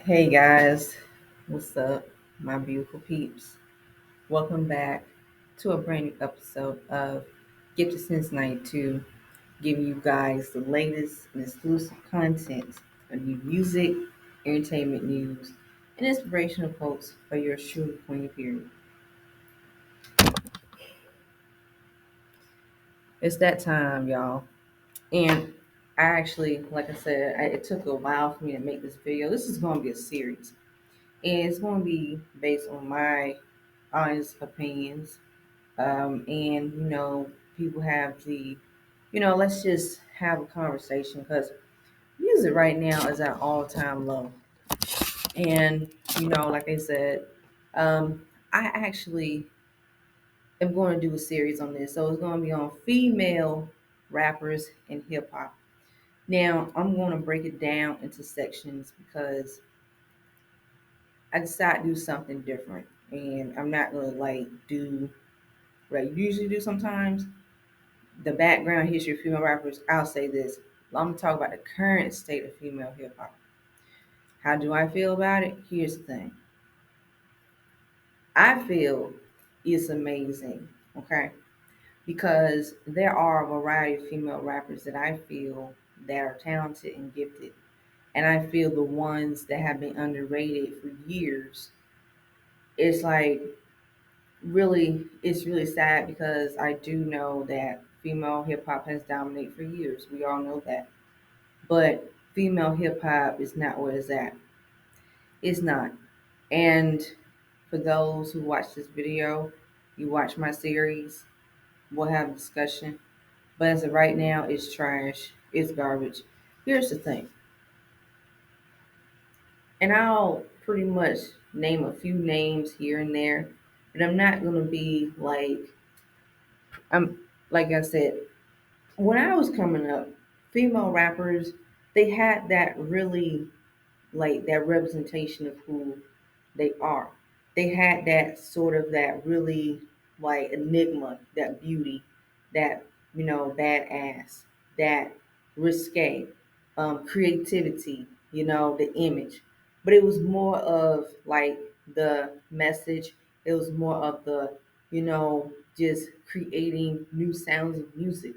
Hey guys, what's up, my beautiful peeps? Welcome back to a brand new episode of Gifted Since 92, giving you guys the latest and exclusive content of new music, entertainment news, and inspirational quotes for your true queen period. It's that time, y'all. And I actually, like I said, it took a while for me to make this video. This is going to be a series, and it's going to be based on my honest opinions. And people have let's just have a conversation because music right now is at all-time low. And like I said, I actually am going to do a series on this, so it's going to be on female rappers and hip-hop. Now I'm going to break it down into sections because I decided to do something different, and I'm not going to like do what I usually do sometimes. The background history of female rappers, I'll say this. I'm gonna talk about the current state of female hip hop. How do I feel about it? Here's the thing. I feel it's amazing, okay? Because there are a variety of female rappers that I feel that are talented and gifted. And I feel the ones that have been underrated for years, it's like it's really sad because I do know that female hip hop has dominated for years. We all know that. But female hip hop is not what it's at. It's not. And for those who watch this video, you watch my series, we'll have a discussion. But as of right now, it's trash. It's garbage. Here's the thing, and I'll pretty much name a few names here and there, but I'm not gonna be like I'm like I said, when I was coming up, female rappers, they had that really like that representation of who they are. They had that sort of that really like enigma, that beauty, that badass, that risque, creativity, the image. But it was more of like the message. It was more of the just creating new sounds of music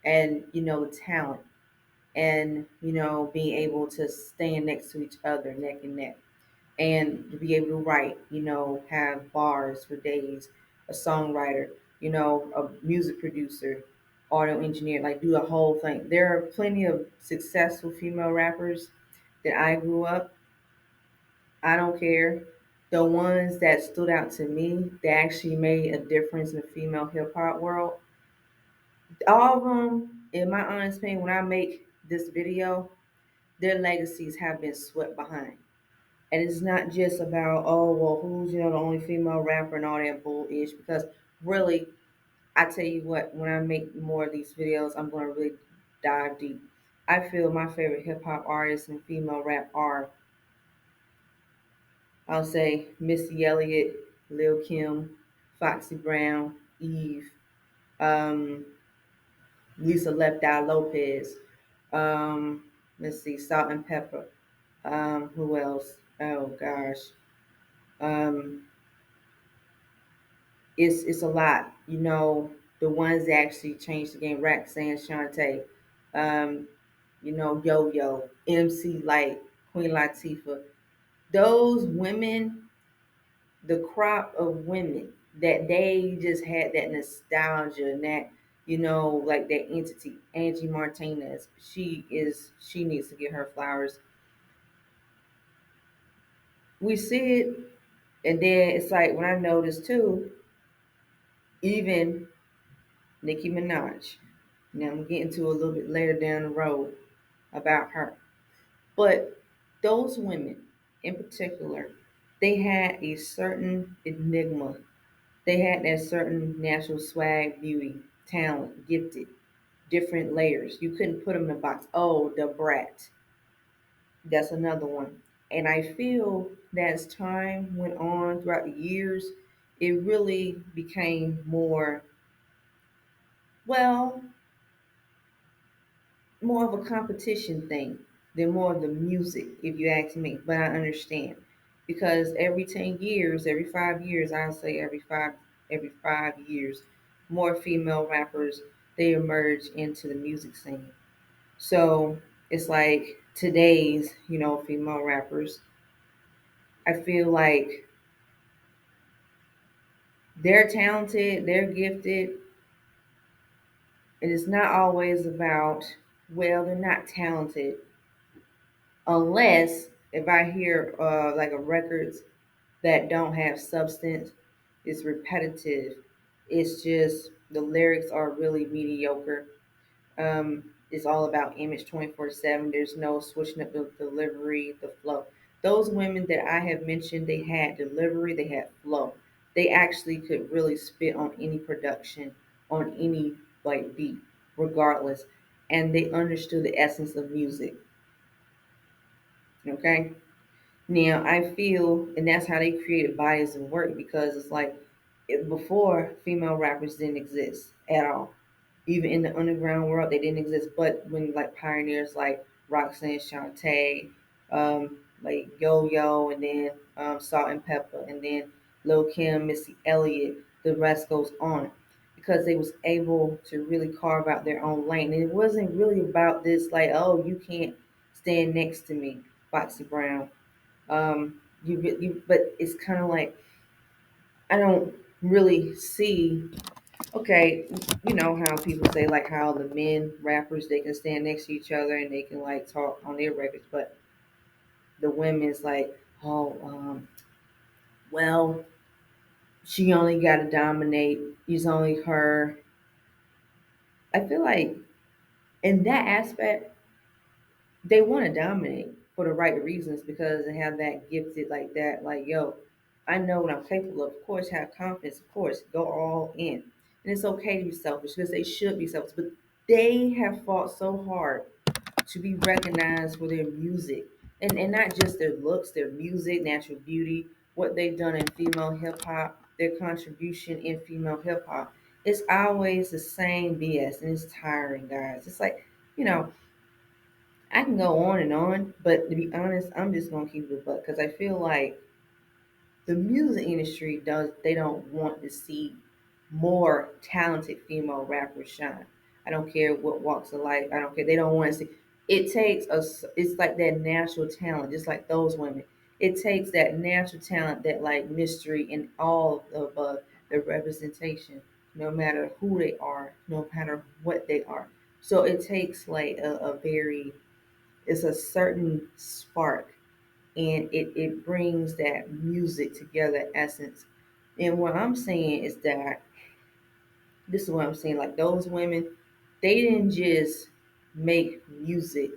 and the talent and being able to stand next to each other neck and neck and to be able to write, have bars for days, a songwriter, a music producer, audio engineer, like do the whole thing. There are plenty of successful female rappers that I grew up. I don't care. The ones that stood out to me that actually made a difference in the female hip hop world, all of them, in my honest opinion, when I make this video, their legacies have been swept behind. And it's not just about, oh, well, who's, the only female rapper and all that bullish. Because really, I tell you what, when I make more of these videos, I'm going to really dive deep. I feel my favorite hip hop artists and female rap are, I'll say, Missy Elliott, Lil Kim, Foxy Brown, Eve, um, Lisa Left Eye Lopez, let's see, Salt and Pepper. Who else? Oh gosh. Um, it's a lot. The ones that actually changed the game, Roxanne Shante, um, Yo Yo, MC Light, Queen Latifah. Those women, the crop of women that they just had that nostalgia and that, like that entity. Angie Martinez, she needs to get her flowers. We see it, and then it's like when I noticed too, even Nicki Minaj. Now I'm getting to a little bit later down the road about her. But those women in particular, they had a certain enigma. They had that certain natural swag, beauty, talent, gifted, different layers. You couldn't put them in a box. Oh, the brat. That's another one. And I feel that as time went on throughout the years, it really became more, well, more of a competition thing. than more of the music, if you ask me. But I understand because every 10 years, every 5 years, I'll say every 5 years, more female rappers they emerge into the music scene. So it's like today's, female rappers. I feel like they're talented, they're gifted, and it's not always about, well, they're not talented unless if I hear like a records that don't have substance, it's repetitive. It's just the lyrics are really mediocre. It's all about image 24/7. There's no switching up the delivery, the flow. Those women that I have mentioned, they had delivery, they had flow. They actually could really spit on any production, on any like beat, regardless. And they understood the essence of music. Okay. Now I feel, and that's how they created bodies of work because it's like before female rappers didn't exist at all. Even in the underground world, they didn't exist. But when like pioneers like Roxanne Shante, like Yo Yo, and then Salt and Pepper, and then Lil Kim, Missy Elliott, the rest goes on, because they was able to really carve out their own lane. And it wasn't really about this like, oh, you can't stand next to me, Foxy Brown. But it's kind of like I don't really see. Okay, you know how people say like how the men rappers they can stand next to each other and they can like talk on their records, but the women's like, oh, well, she only got to dominate. It's only her. I feel like in that aspect, they want to dominate for the right reasons because they have that gifted like that. Like, yo, I know what I'm capable of. Of course, have confidence. Of course, go all in. And it's okay to be selfish because they should be selfish. But they have fought so hard to be recognized for their music and not just their looks, their music, natural beauty, what they've done in female hip hop, their contribution in female hip hop. It's always the same BS and it's tiring, guys. It's like, you know, I can go on, but to be honest, I'm just gonna keep it a buck because I feel like the music industry does they don't want to see more talented female rappers shine. I don't care what walks of life. I don't care. They don't want to see. It takes us. It's like that natural talent, just like those women. It takes that natural talent, that like mystery, and all of the representation, no matter who they are, no matter what they are. So it takes like a very it's a certain spark and it brings that music together essence. And what I'm saying is that this is what I'm saying, like those women, they didn't just make music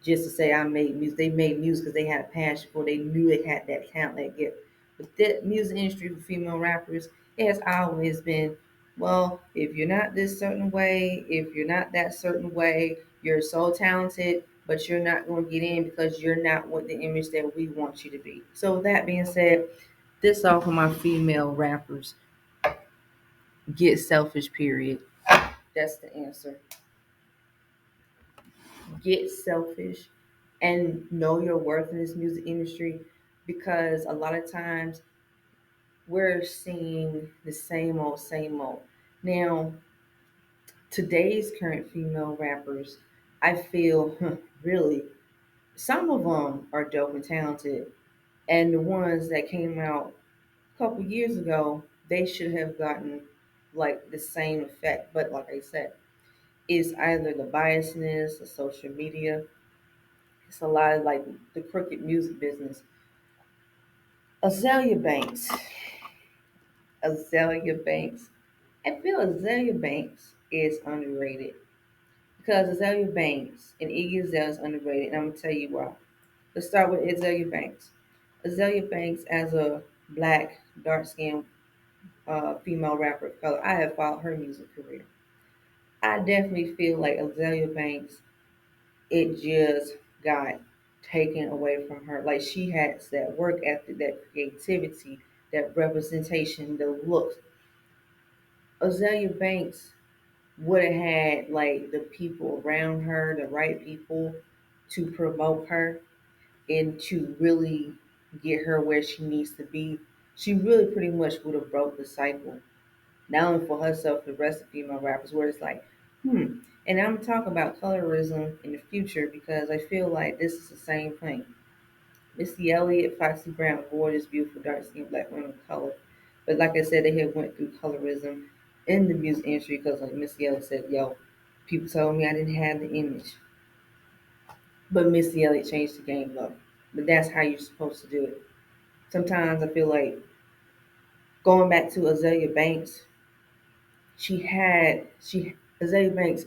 just to say I made music. They made music because they had a passion for it. They knew they had that talent, that gift. But that music industry for female rappers, it has always been, well, if you're not this certain way, if you're not that certain way, you're so talented, but you're not going to get in because you're not what the image that we want you to be. So with that being said, this all for my female rappers. Get selfish, period. That's the answer. Get selfish and know your worth in this music industry because a lot of times we're seeing the same old, same old. Now, today's current female rappers, I feel really some of them are dope and talented, and the ones that came out a couple years ago, they should have gotten like the same effect. But like I said, it's either the biasness, the social media. It's a lot of like the crooked music business. Azalea Banks. Azalea Banks. I feel Azalea Banks is underrated because Azalea Banks and Iggy Azalea is underrated, and I'm gonna tell you why. Let's start with Azalea Banks. Azalea Banks, as a black, dark-skinned female rapper of color, I have followed her music career. I definitely feel like Azalea Banks, it just got taken away from her. Like she has that work ethic, that creativity, that representation, the looks. Azalea Banks would have had like the people around her, the right people. to promote her and to really get her where she needs to be, she really pretty much would have broke the cycle, not only for herself, the rest of female rappers, where it's like, hmm. And I'm talking about colorism in the future because I feel like this is the same thing. Missy Elliott, Foxy Brown, gorgeous, beautiful, dark skinned black women of color. But like I said, they had went through colorism in the music industry because, like Missy Elliott said, yo, people told me I didn't have the image. But Missy Elliott changed the game up. But that's how you're supposed to do it. Sometimes I feel like going back to Azalea Banks, she Azalea Banks,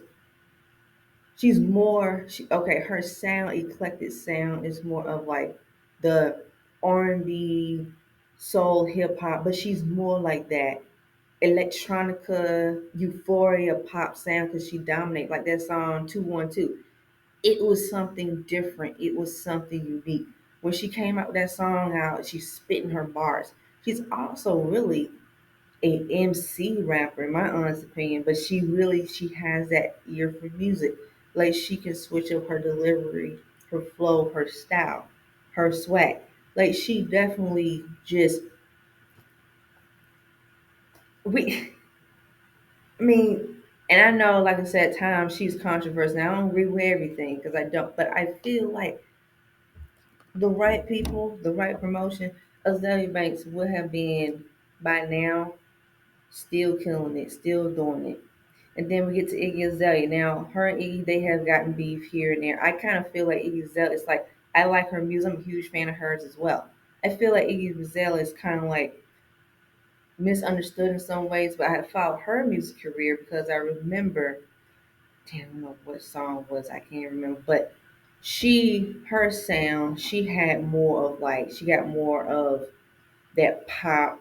she's more okay, her sound, eclectic sound is more of like the R&B, soul, hip hop, but she's more like that electronica, euphoria pop sound because she dominates like that song 212. It was something different. It was something unique. When she came out with that song, how she's spitting her bars. She's also really a MC rapper, in my honest opinion, but she has that ear for music. Like she can switch up her delivery, her flow, her style, her swag. Like she definitely just we I mean, and I know, like I said, at times she's controversial. And I don't agree with everything because I don't, but I feel like the right people, the right promotion, Azalea Banks would have been by now still killing it, still doing it. And then we get to Iggy Azalea. Now, her and Iggy, they have gotten beef here and there. I kind of feel like Iggy Azalea is like, I like her music. I'm a huge fan of hers as well. I feel like Iggy Azalea is kind of like misunderstood in some ways, but I have followed her music career because I remember, damn, I don't know what song it was, I can't remember, but her sound, she had more of like, she got more of that pop,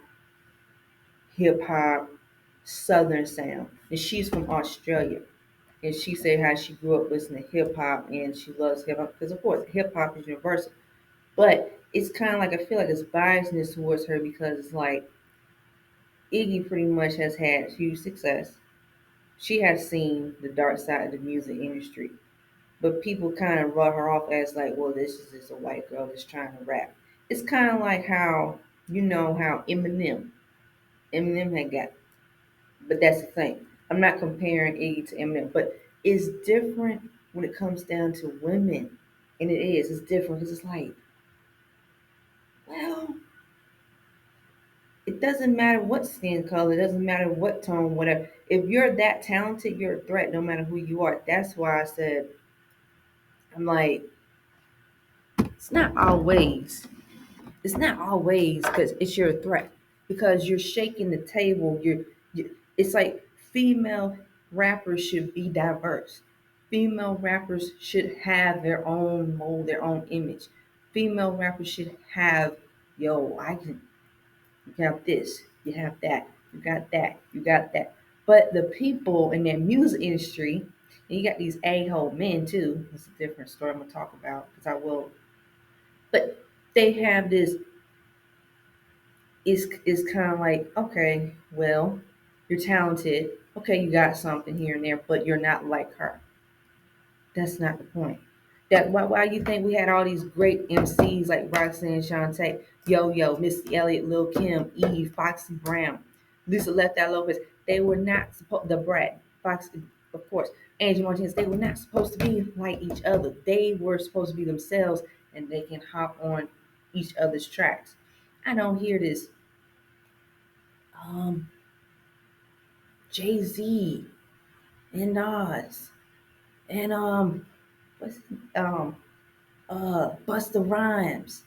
hip hop, southern sound. And she's from Australia. And she said how she grew up listening to hip hop and she loves hip hop because, of course, hip hop is universal. But it's kind of like I feel like it's biasness towards her because it's like Iggy pretty much has had huge success. She has seen the dark side of the music industry, but people kind of wrote her off as like, well, this is just a white girl that's trying to rap. It's kind of like how how Eminem had got, but that's the thing. I'm not comparing Iggy to Eminem, but it's different when it comes down to women, and it is. It's different because it's like, well, it doesn't matter what skin color, it doesn't matter what tone, whatever. If you're that talented, you're a threat no matter who you are. That's why I said, I'm like, it's not always. It's not always because it's your threat. Because you're shaking the table. It's like female rappers should be diverse. Female rappers should have their own mold, their own image. Female rappers should have, yo, I can you have this, you have that, you got that, you got that. But the people in that music industry, and you got these a-hole men too. It's a different story I'm gonna talk about because I will. But they have this. Is kind of like, okay, well, you're talented. Okay, you got something here and there, but you're not like her. That's not the point. That why you think we had all these great MCs like Roxanne Shante, Yo Yo, Missy Elliott, Lil Kim, Eve, Foxy Brown, Lisa Left Eye Lopez. They were not supposed the Brat, Foxy, of course, Angie Martinez. They were not supposed to be like each other. They were supposed to be themselves, and they can hop on each other's tracks. I don't hear this. Um, Jay Z and Nas and what's Busta Rhymes.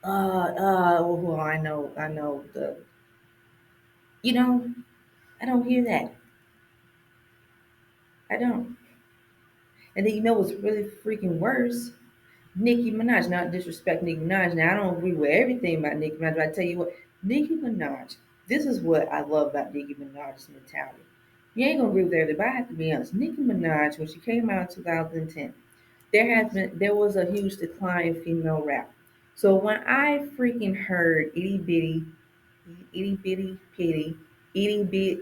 Well, I know the, you know, I don't hear that. I don't. And then you know what's really freaking worse? Nicki Minaj. Not disrespect Nicki Minaj. Now I don't agree with everything about Nicki Minaj, but I tell you what, Nicki Minaj. This is what I love about Nicki Minaj's mentality. You ain't gonna agree with everything, but I have to be honest. Nicki Minaj, when she came out in 2010, there was a huge decline in female rap. So when I freaking heard itty bitty piggy, itty bit,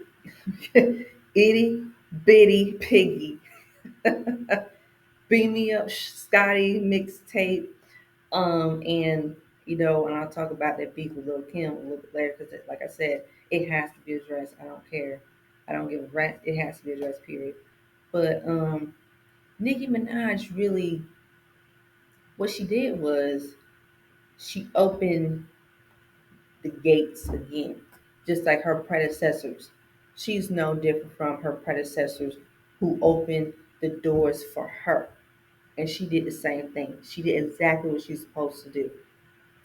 itty bitty piggy, Beam Me Up Scotty mixtape. And and I'll talk about that beef with Lil Kim a little bit later because, like I said, it has to be addressed. I don't care. I don't give a rat. It has to be addressed. Period. But Nicki Minaj really, what she did was she opened the gates again, just like her predecessors. She's no different from her predecessors who opened the doors for her. And she did the same thing. She did exactly what she's supposed to do.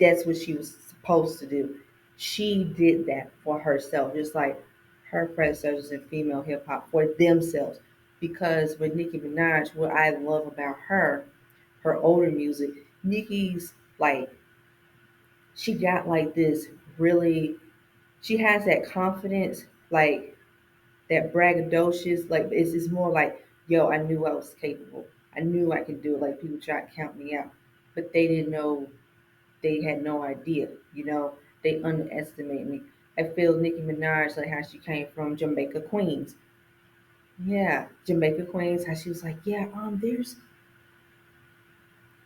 That's what she was supposed to do. She did that for herself, just like her predecessors in female hip hop for themselves. Because with Nicki Minaj, what I love about her, her older music, Nicki's like, she got like this really, she has that confidence, like that braggadocious, like it's more like, yo, I knew I was capable. I knew I could do it. Like people tried to count me out, but they didn't know, they had no idea, they underestimated me. I feel Nicki Minaj, like how she came from Jamaica, Queens. Yeah, Jamaica, Queens, how she was like, yeah,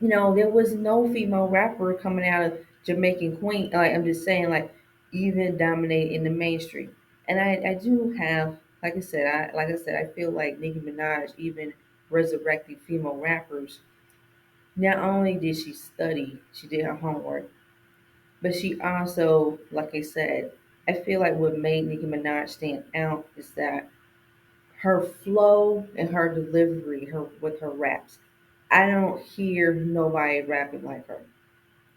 there was no female rapper coming out of Jamaican Queen. Like I'm just saying, like even dominate in the mainstream. And I do have, like I said, I feel like Nicki Minaj even resurrecting female rappers. Not only did she study, she did her homework, but she also, like I said, I feel like what made Nicki Minaj stand out is that her flow and her delivery, her with her raps. I don't hear nobody rapping like her.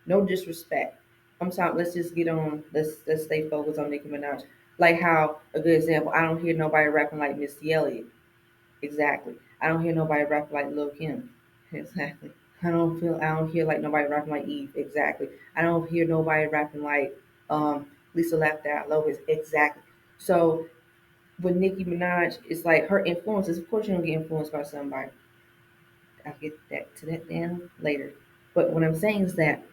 No disrespect. I'm sorry. Let's just get on. Let's stay focused on Nicki Minaj. Like how a good example. I don't hear nobody rapping like Missy Elliott. Exactly. I don't hear nobody rapping like Lil Kim. Exactly. I don't hear like nobody rapping like Eve. Exactly. I don't hear nobody rapping like Lisa Left Out Lovis. Exactly. So with Nicki Minaj, it's like her influences. Of course, you're gonna get influenced by somebody. I'll get that to that down later. But what I'm saying is that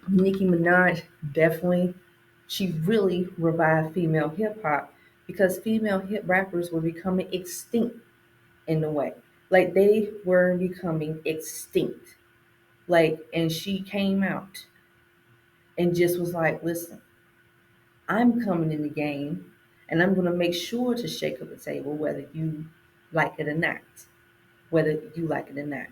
Nicki Minaj definitely, she really revived female hip hop because female hip rappers were becoming extinct in a way. Like they were becoming extinct. Like, and she came out and just was like, listen, I'm coming in the game and I'm going to make sure to shake up the table whether you like it or not. Whether you like it or not.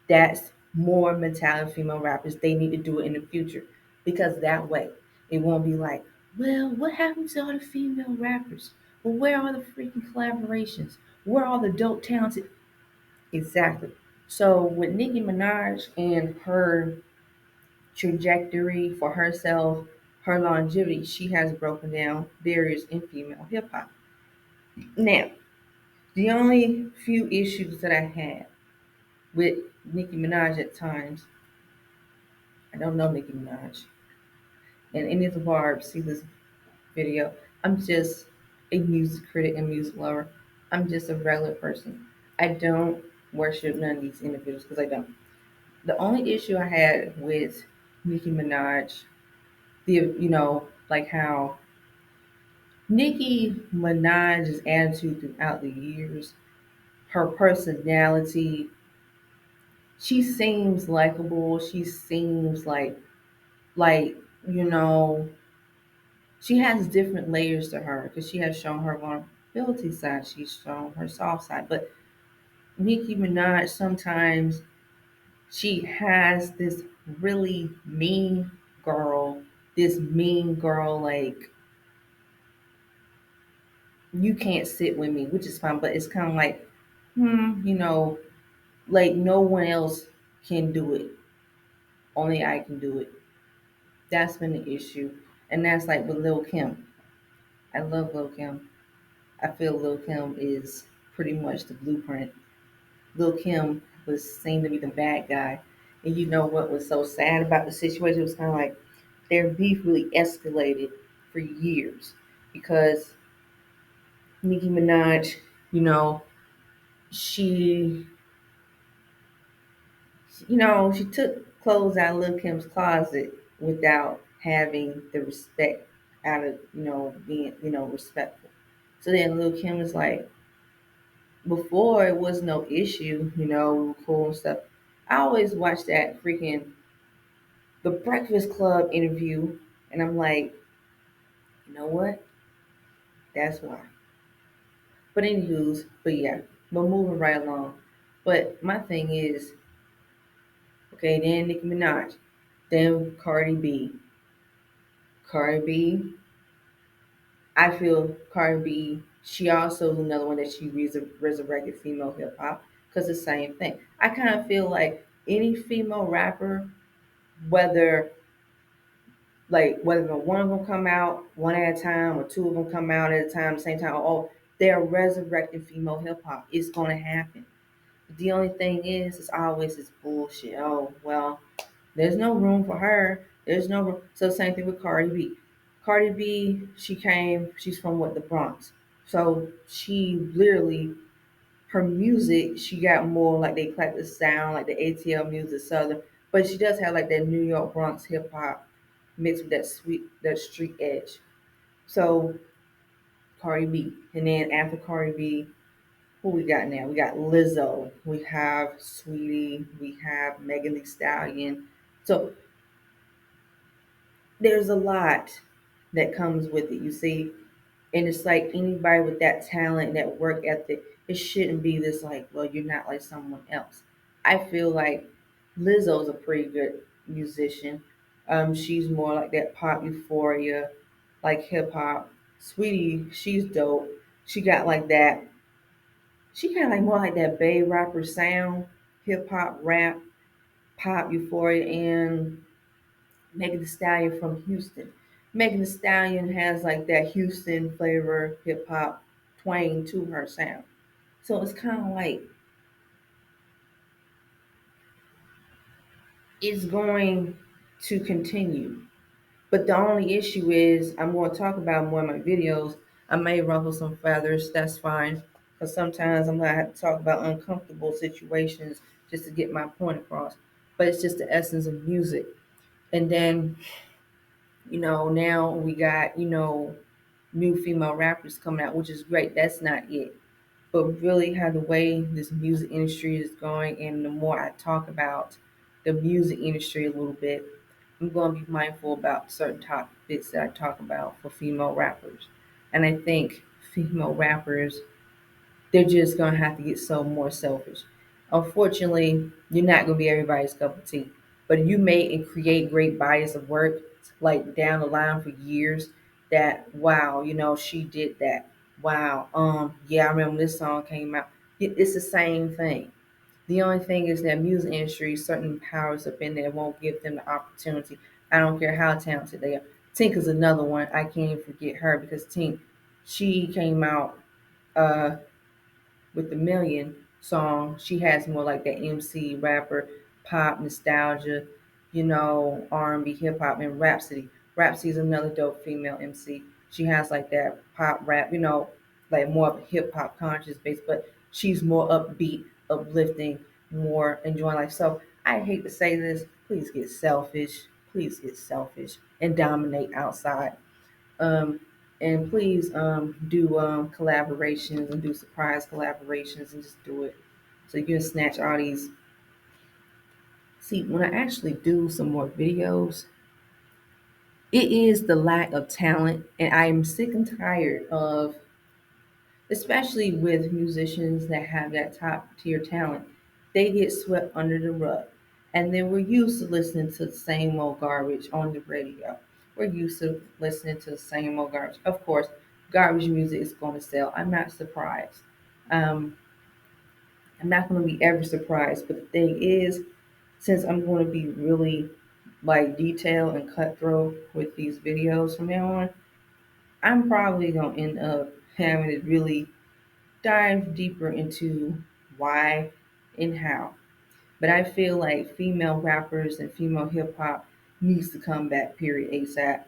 That's more mentality of female rappers. They need to do it in the future because that way it won't be like, well, what happened to all the female rappers? Well, where are the freaking collaborations? Where are the dope talented? Exactly. So with Nicki Minaj and her trajectory for herself, her longevity, she has broken down barriers in female hip hop. Now, the only few issues that I had with Nicki Minaj at times, I don't know Nicki Minaj, and any of the barbs see this video. I'm just a music critic and music lover. I'm just a regular person. I don't worship none of these individuals because I don't. The only issue I had with Nicki Minaj, like how Nicki Minaj's attitude throughout the years, her personality, she seems likable. She seems like you know she has different layers to her because she has shown her vulnerability side. She's shown her soft side. But Nicki Minaj sometimes she has this really mean girl like you can't sit with me, which is fine, but it's kind of like, like no one else can do it. Only I can do it. That's been the issue. And that's like with Lil Kim. I love Lil Kim. I feel Lil Kim is pretty much the blueprint. Lil Kim was seen to be the bad guy. And you know what was so sad about the situation? It was kind of like their beef really escalated for years because Nicki Minaj, you know, she, she took clothes out of Lil Kim's closet without having the respect out of, being, respectful. So then Lil Kim was like, before it was no issue, we were cool and stuff. I always watch that freaking The Breakfast Club interview, and I'm like, you know what? That's why. But anywho's, but yeah, we're moving right along. But my thing is, okay, then Nicki Minaj, then Cardi B. Cardi B, I feel Cardi B, she also is another one that she resurrected female hip hop because the same thing. I kind of feel like any female rapper, whether whether one of them come out one at a time or two of them come out at a time, at the same time, oh, they're resurrecting female hip hop. It's going to happen. The only thing is, it's always this bullshit. Oh, well, there's no room for her. There's no room. So same thing with Cardi B. Cardi B, she's from what, the Bronx. So she literally, her music, she got more like the eclectic sound, like the ATL music, Southern. But she does have like that New York Bronx hip hop mixed with that street edge. So Cardi B. And then after Cardi B, who we got now? We got Lizzo. We have Sweetie. We have Megan Thee Stallion. So there's a lot that comes with it, you see. And it's like anybody with that talent, that work ethic, it shouldn't be this like, well, you're not like someone else. I feel like Lizzo's a pretty good musician. She's more like that pop euphoria, like hip hop. Sweetie, she's dope. She got like that. She got like more like that Bay rapper sound, hip hop, rap, pop euphoria, and Megan Thee Stallion from Houston. Megan Thee Stallion has like that Houston flavor, hip hop twang to her sound. So it's kind of like it's going to continue. But the only issue is I'm going to talk about more in my videos. I may ruffle some feathers. That's fine. Because sometimes I'm going to have to talk about uncomfortable situations just to get my point across. But it's just the essence of music. And then, now we got, new female rappers coming out, which is great. That's not it. But really, how the way this music industry is going, and the more I talk about the music industry a little bit, I'm going to be mindful about certain topics that I talk about for female rappers. And I think female rappers, they're just going to have to get so more selfish. Unfortunately, you're not going to be everybody's cup of tea, but you may and create great bodies of work like down the line for years. That wow, she did that. Wow, yeah, I remember this song came out. It's the same thing. The only thing is that music industry, certain powers up in there won't give them the opportunity. I don't care how talented they are. Tink is another one. I can't even forget her because Tink, she came out. With the Million song, she has more like that MC rapper, pop nostalgia, R&B, hip hop, and Rhapsody. Rhapsody is another dope female MC. She has like that pop rap, like more of a hip hop conscious base, but she's more upbeat, uplifting, more enjoying life. So I hate to say this, please get selfish and dominate outside. Um, and please do collaborations and do surprise collaborations and just do it. So you can snatch all these. See, when I actually do some more videos, it is the lack of talent, and I am sick and tired of, especially with musicians that have that top tier talent, they get swept under the rug. And then we're used to listening to the same old garbage on the radio. We're used to listening to the same old garbage. Of course, garbage music is going to sell. I'm not surprised. Um, I'm not going to be ever surprised. But the thing is, since I'm going to be really like detailed and cutthroat with these videos from now on, I'm probably going to end up having to really dive deeper into why and how. But I feel like female rappers and female hip hop needs to come back, period, ASAP.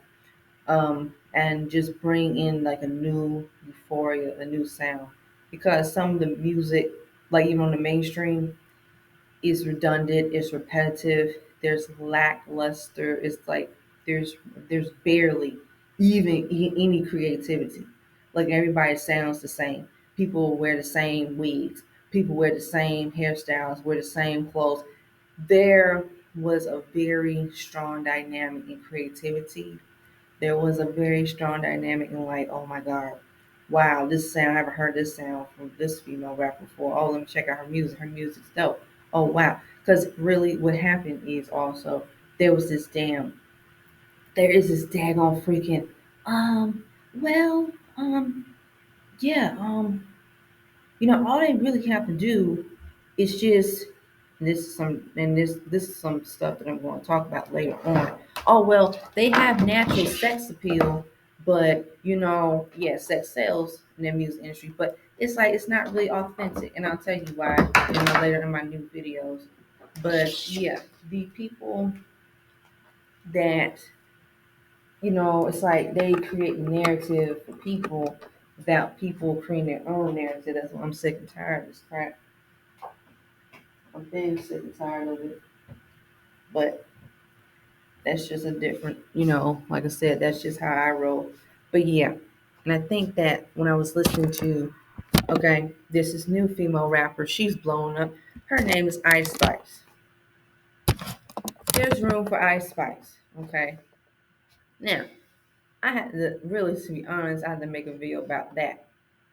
And just bring in like a new euphoria, a new sound. Because some of the music, like even on the mainstream, is redundant, it's repetitive, there's lackluster, it's like there's there's barely even any creativity. Like everybody sounds the same. people wear the same wigs, people wear the same hairstyles, wear the same clothes. There was a very strong dynamic in creativity. There was a very strong dynamic in like, oh my God, wow, this sound, I haven't heard this sound from this female rapper before. Oh, let me check out her music. Her music's dope. Oh wow. Because really what happened is also there was this damn there is this daggone freaking um well yeah all they really have to do is just this is some stuff that I'm going to talk about later on. Oh well, they have natural sex appeal, but yeah, sex sells in the music industry, but it's like it's not really authentic, and I'll tell you why later in my new videos. But yeah, the people that it's like they create a narrative for people without people creating their own narrative. That's why I'm sick and tired of this crap. I'm very sick and tired of it. But that's just a different, like I said, that's just how I roll. But yeah, and I think that when I was listening to, okay, this is new female rapper, she's blown up. Her name is Ice Spice. There's room for Ice Spice. Okay. Now, I had to really, to be honest, I had to make a video about that.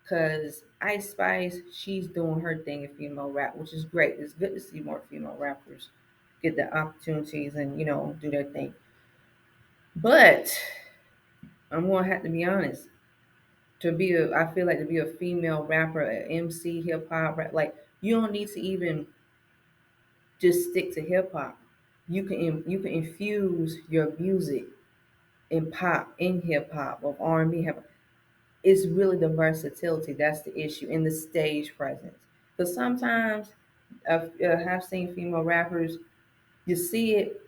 Cause Ice Spice, she's doing her thing in female rap, which is great. It's good to see more female rappers get the opportunities and do their thing. But I'm gonna have to be honest. I feel like to be a female rapper, an MC, hip hop, rap, like you don't need to even just stick to hip hop. You can infuse your music in pop, in hip hop, of R&B. It's really the versatility that's the issue in the stage presence. Because sometimes I have seen female rappers, you see it,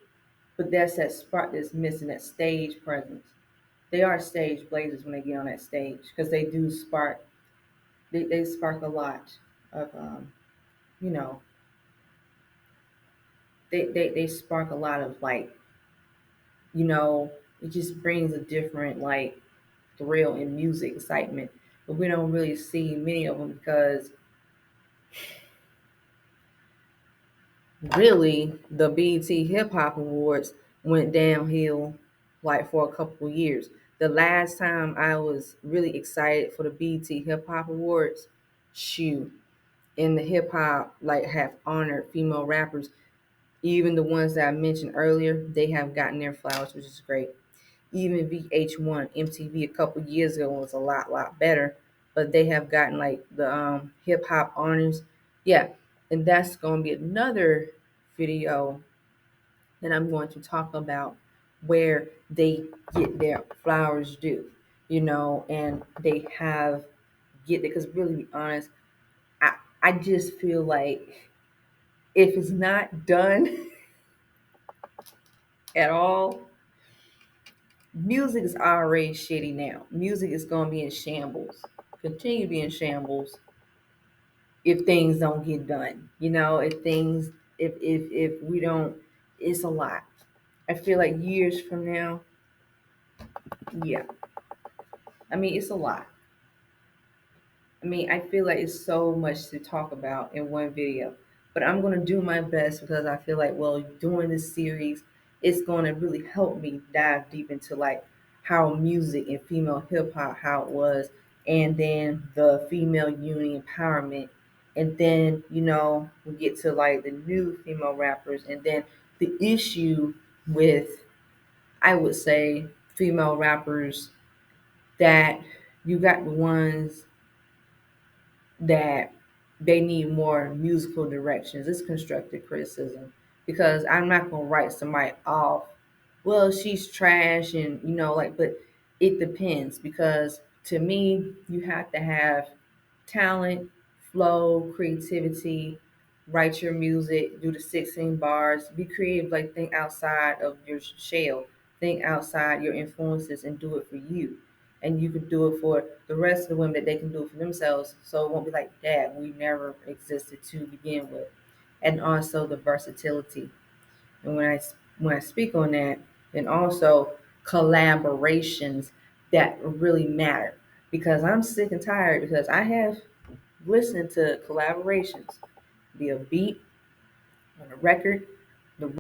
but that's that spark that's missing, that stage presence. They are stage blazers when they get on that stage because they do spark. They spark a lot of you know they spark a lot of like it just brings a different like thrill and music excitement. But we don't really see many of them because really the BET Hip Hop Awards went downhill like for a couple of years. The last time I was really excited for the BET Hip Hop Awards, shoot, in the hip hop like have honored female rappers. Even the ones that I mentioned earlier, they have gotten their flowers, which is great. Even VH1, MTV a couple years ago was a lot better, but they have gotten like the hip hop honors. Yeah, and that's going to be another video that I'm going to talk about where they get their flowers due, and they have get it because really be honest, I just feel like if it's not done at all, music is already shitty now. Music is going to be in shambles, continue to be in shambles if things don't get done. If we don't, it's a lot. I feel like years from now, yeah. I mean, it's a lot. I mean, I feel like it's so much to talk about in one video, but I'm going to do my best because I feel like, well, doing this series, it's going to really help me dive deep into like how music and female hip hop, how it was, and then the female unity empowerment. And then, we get to like the new female rappers, and then the issue with, I would say, female rappers that you got the ones that they need more musical directions. It's constructive criticism because I'm not gonna write somebody off. Well, she's trash, and but it depends because to me, you have to have talent, flow, creativity, write your music, do the 16 bars, be creative, like think outside of your shell, think outside your influences and do it for you. And you could do it for the rest of the women that they can do it for themselves. So it won't be like that. We never existed to begin with. And also the versatility. And when I speak on that, and also collaborations that really matter. Because I'm sick and tired because I have listen to collaborations, be a beat on a record,